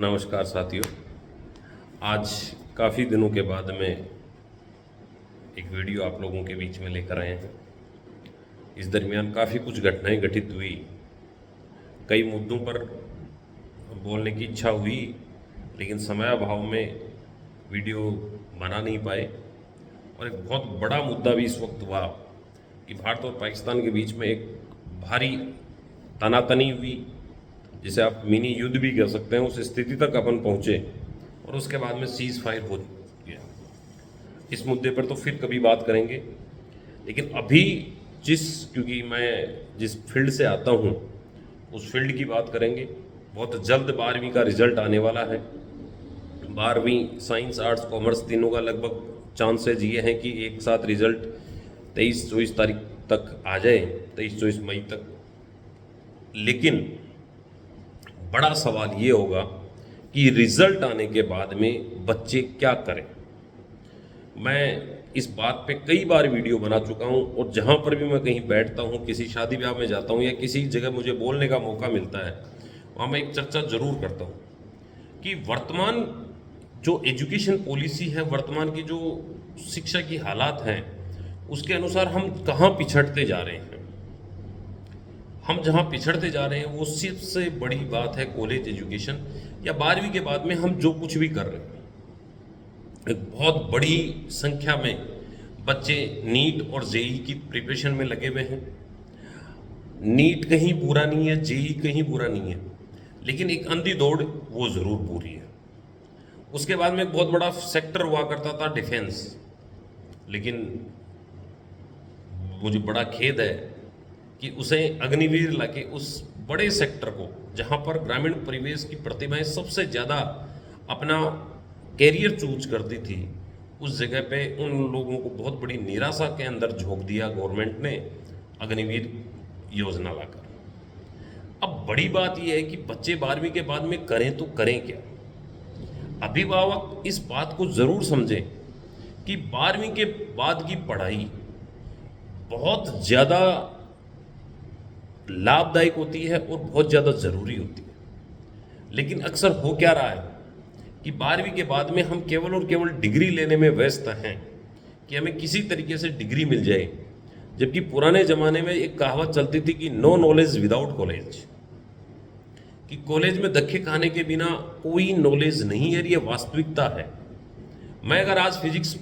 नमस्कार साथियों। आज काफ़ी दिनों के बाद में एक वीडियो आप लोगों के बीच में लेकर आए हैं। इस दरमियान काफ़ी कुछ घटनाएं घटित हुई, कई मुद्दों पर बोलने की इच्छा हुई, लेकिन समयाभाव में वीडियो बना नहीं पाए। और एक बहुत बड़ा मुद्दा भी इस वक्त हुआ कि भारत और पाकिस्तान के बीच में एक भारी तनातनी हुई, जिसे आप मिनी युद्ध भी कह सकते हैं। उस स्थिति तक अपन पहुंचे और उसके बाद में सीज फायर हो गया। इस मुद्दे पर तो फिर कभी बात करेंगे, लेकिन अभी क्योंकि मैं जिस फील्ड से आता हूं उस फील्ड की बात करेंगे। बहुत जल्द 12वीं का रिजल्ट आने वाला है। 12वीं साइंस आर्ट्स कॉमर्स तीनों का लगभग चांसेज ये हैं कि एक साथ रिजल्ट 23-24 तारीख तक आ जाए, 23-24 मई तक। लेकिन बड़ा सवाल ये होगा कि रिजल्ट आने के बाद में बच्चे क्या करें। मैं इस बात पे कई बार वीडियो बना चुका हूँ, और जहाँ पर भी मैं कहीं बैठता हूँ, किसी शादी ब्याह में जाता हूँ या किसी जगह मुझे बोलने का मौका मिलता है, वहाँ मैं एक चर्चा जरूर करता हूँ कि वर्तमान जो एजुकेशन पॉलिसी है, वर्तमान की जो शिक्षा की हालात हैं, उसके अनुसार हम कहाँ पिछड़ते जा रहे हैं। हम जहाँ पिछड़ते जा रहे हैं वो सबसे बड़ी बात है कॉलेज एजुकेशन, या 12वीं के बाद में हम जो कुछ भी कर रहे हैं। एक बहुत बड़ी संख्या में बच्चे नीट और जेई की प्रिपरेशन में लगे हुए हैं। नीट कहीं पूरा नहीं है, जेई कहीं पूरा नहीं है, लेकिन एक अंधी दौड़ वो ज़रूर पूरी है। उसके बाद में एक बहुत बड़ा सेक्टर हुआ करता था डिफेंस, लेकिन मुझे बड़ा खेद है कि उसे अग्निवीर लाके उस बड़े सेक्टर को, जहां पर ग्रामीण परिवेश की प्रतिभाएं सबसे ज़्यादा अपना कैरियर चूज करती थी, उस जगह पे उन लोगों को बहुत बड़ी निराशा के अंदर झोंक दिया गवर्नमेंट ने अग्निवीर योजना लाकर। अब बड़ी बात यह है कि बच्चे 12वीं के बाद में करें तो करें क्या। अभिभावक इस बात को ज़रूर समझें कि 12वीं के बाद की पढ़ाई बहुत ज़्यादा लाभदायक होती है और बहुत ज़्यादा ज़रूरी होती है। लेकिन अक्सर हो क्या रहा है कि 12वीं के बाद में हम केवल और केवल डिग्री लेने में व्यस्त हैं कि हमें किसी तरीके से डिग्री मिल जाए, जबकि पुराने ज़माने में एक कहावत चलती थी कि नो नॉलेज विदाउट कॉलेज, कि कॉलेज में धक्के खाने के बिना कोई नॉलेज नहीं है। ये वास्तविकता है। मैं अगर आज फिजिक्स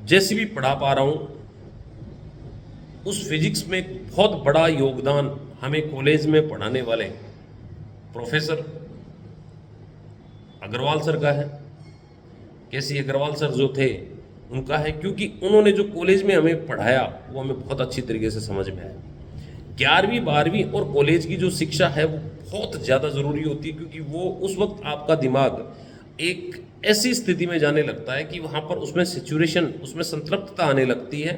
जैसी भी पढ़ा पा रहा हूँ, उस फिजिक्स में बहुत बड़ा योगदान हमें कॉलेज में पढ़ाने वाले प्रोफेसर अग्रवाल सर का है। कैसी अग्रवाल सर जो थे उनका है, क्योंकि उन्होंने जो कॉलेज में हमें पढ़ाया वो हमें बहुत अच्छी तरीके से समझ में आया। 11वीं 12वीं और कॉलेज की जो शिक्षा है वो बहुत ज़्यादा ज़रूरी होती है, क्योंकि वो उस वक्त आपका दिमाग एक ऐसी स्थिति में जाने लगता है कि वहाँ पर उसमें सिचुएशन, उसमें संतृप्तता आने लगती है,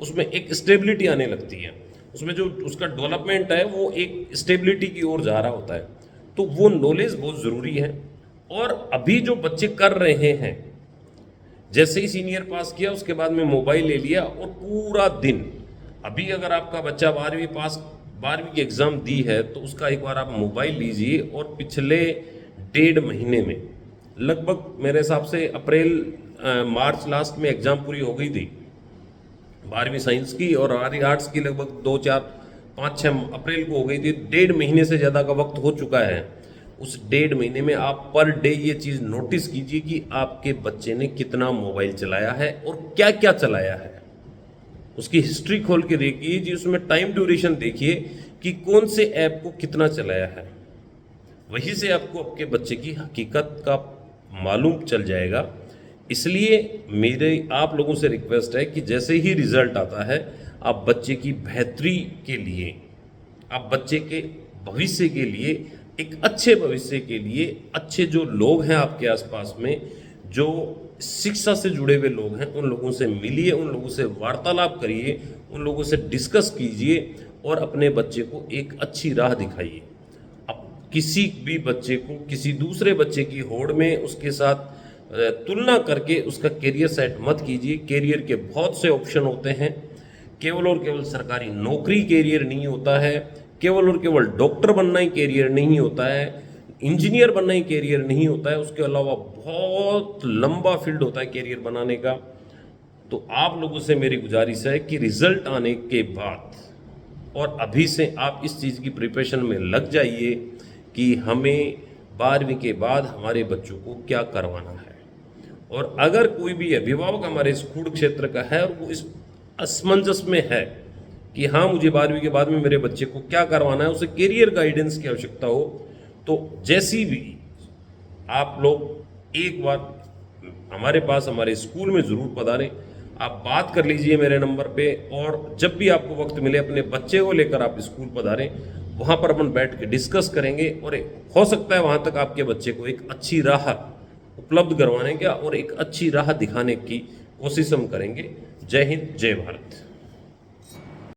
उसमें एक स्टेबिलिटी आने लगती है, उसमें जो उसका डेवलपमेंट है वो एक स्टेबिलिटी की ओर जा रहा होता है। तो वो नॉलेज बहुत ज़रूरी है। और अभी जो बच्चे कर रहे हैं, जैसे ही सीनियर पास किया उसके बाद में मोबाइल ले लिया और पूरा दिन, अभी अगर आपका बच्चा 12वीं की एग्ज़ाम दी है तो उसका एक बार आप मोबाइल लीजिए, और पिछले 1.5 महीने में लगभग मेरे हिसाब से मार्च लास्ट में एग्ज़ाम पूरी हो गई थी 12वीं साइंस की, और आर्ट्स की लगभग 2-4-5-6 अप्रैल को हो गई थी। 1.5 महीने से ज़्यादा का वक्त हो चुका है। उस 1.5 महीने में आप पर डे ये चीज़ नोटिस कीजिए कि आपके बच्चे ने कितना मोबाइल चलाया है और क्या क्या चलाया है। उसकी हिस्ट्री खोल के देखिए जी, उसमें टाइम ड्यूरेशन देखिए कि कौन से ऐप को कितना चलाया है। वहीं से आपको आपके बच्चे की हकीकत का मालूम चल जाएगा। इसलिए मेरे आप लोगों से रिक्वेस्ट है कि जैसे ही रिजल्ट आता है, आप बच्चे की बेहतरी के लिए, आप बच्चे के भविष्य के लिए, एक अच्छे भविष्य के लिए, अच्छे जो लोग हैं आपके आसपास में, जो शिक्षा से जुड़े हुए लोग हैं, उन लोगों से मिलिए, उन लोगों से वार्तालाप करिए, उन लोगों से डिस्कस कीजिए और अपने बच्चे को एक अच्छी राह दिखाइए। अब किसी भी बच्चे को किसी दूसरे बच्चे की होड़ में उसके साथ तुलना करके उसका करियर सेट मत कीजिए। करियर के बहुत से ऑप्शन होते हैं। केवल और केवल सरकारी नौकरी करियर नहीं होता है, केवल और केवल डॉक्टर बनना ही करियर नहीं होता है, इंजीनियर बनना ही कैरियर नहीं होता है, उसके अलावा बहुत लंबा फील्ड होता है कैरियर बनाने का। तो आप लोगों से मेरी गुजारिश है कि रिजल्ट आने के बाद और अभी से आप इस चीज़ की प्रिपरेशन में लग जाइए कि हमें 12वीं के बाद हमारे बच्चों को क्या करवाना है। और अगर कोई भी अभिभावक हमारे स्कूल क्षेत्र का है और वो इस असमंजस में है कि हाँ मुझे 12वीं के बाद में मेरे बच्चे को क्या करवाना है, उसे कैरियर गाइडेंस की आवश्यकता हो, तो जैसी भी आप लोग एक बार हमारे पास हमारे स्कूल में ज़रूर पधारें। आप बात कर लीजिए मेरे नंबर पे, और जब भी आपको वक्त मिले अपने बच्चे को लेकर आप स्कूल पधारें, वहाँ पर अपन बैठ के डिस्कस करेंगे और हो सकता है वहाँ तक आपके बच्चे को एक अच्छी राह उपलब्ध करवाने का और एक अच्छी राह दिखाने की कोशिश हम करेंगे। जय हिंद, जय भारत।